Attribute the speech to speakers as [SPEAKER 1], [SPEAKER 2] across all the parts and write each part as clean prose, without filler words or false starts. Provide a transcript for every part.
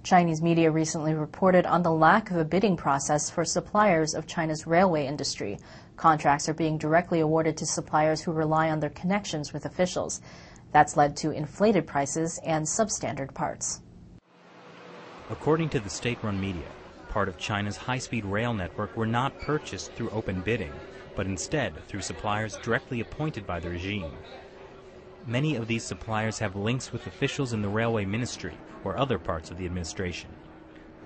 [SPEAKER 1] Chinese media recently reported on the lack of a bidding process for suppliers of China's railway industry. Contracts are being directly awarded to suppliers who rely on their connections with officials. That's led to inflated prices and substandard parts.
[SPEAKER 2] According to the state-run media, part of China's high-speed rail network were not purchased through open bidding, but instead through suppliers directly appointed by the regime. Many of these suppliers have links with officials in the railway ministry or other parts of the administration.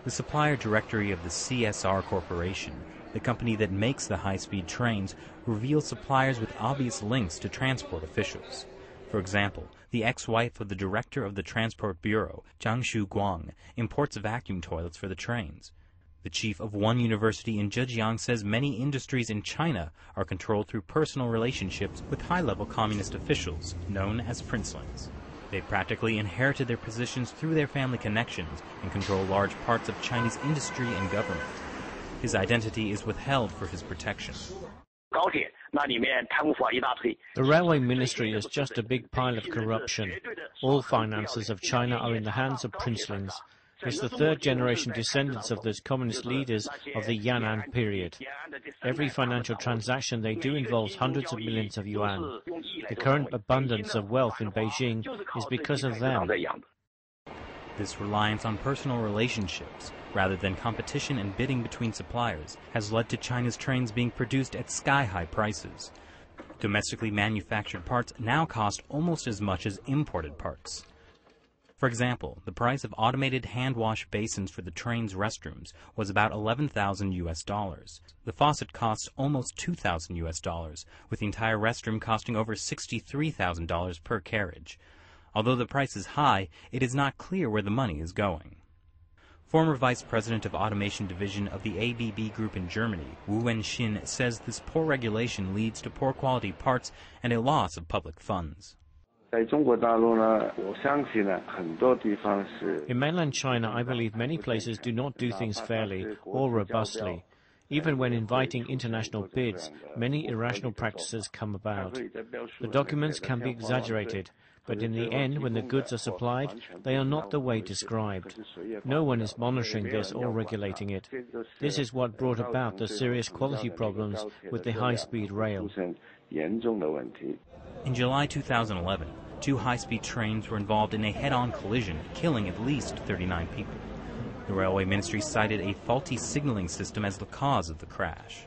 [SPEAKER 2] The supplier directory of the CSR Corporation, the company that makes the high-speed trains, reveals suppliers with obvious links to transport officials. For example, the ex-wife of the director of the Transport Bureau, Zhang Shuguang, imports vacuum toilets for the trains. The chief of one university in Zhejiang says many industries in China are controlled through personal relationships with high-level communist officials, known as princelings. They practically inherited their positions through their family connections and control large parts of Chinese industry and government. His identity is withheld for his protection.
[SPEAKER 3] The railway ministry is just a big pile of corruption. All finances of China are in the hands of princelings. It's the third-generation descendants of those communist leaders of the Yan'an period. Every financial transaction they do involves hundreds of millions of yuan. The current abundance of wealth in Beijing is because of them.
[SPEAKER 2] This reliance on personal relationships, rather than competition and bidding between suppliers, has led to China's trains being produced at sky-high prices. Domestically manufactured parts now cost almost as much as imported parts. For example, the price of automated hand-wash basins for the train's restrooms was about $11,000. The faucet costs almost $2,000, with the entire restroom costing over $63,000 per carriage. Although the price is high, it is not clear where the money is going. Former Vice President of Automation Division of the ABB Group in Germany, Wu Wenxin, says this poor regulation leads to poor quality parts and a loss of public funds.
[SPEAKER 3] In mainland China, I believe many places do not do things fairly or robustly. Even when inviting international bids, many irrational practices come about. The documents can be exaggerated, but in the end, when the goods are supplied, they are not the way described. No one is monitoring this or regulating it. This is what brought about the serious quality problems with the high-speed rail.
[SPEAKER 2] In July 2011, 2 high-speed trains were involved in a head-on collision, killing at least 39 people. The railway ministry cited a faulty signaling system as the cause of the crash.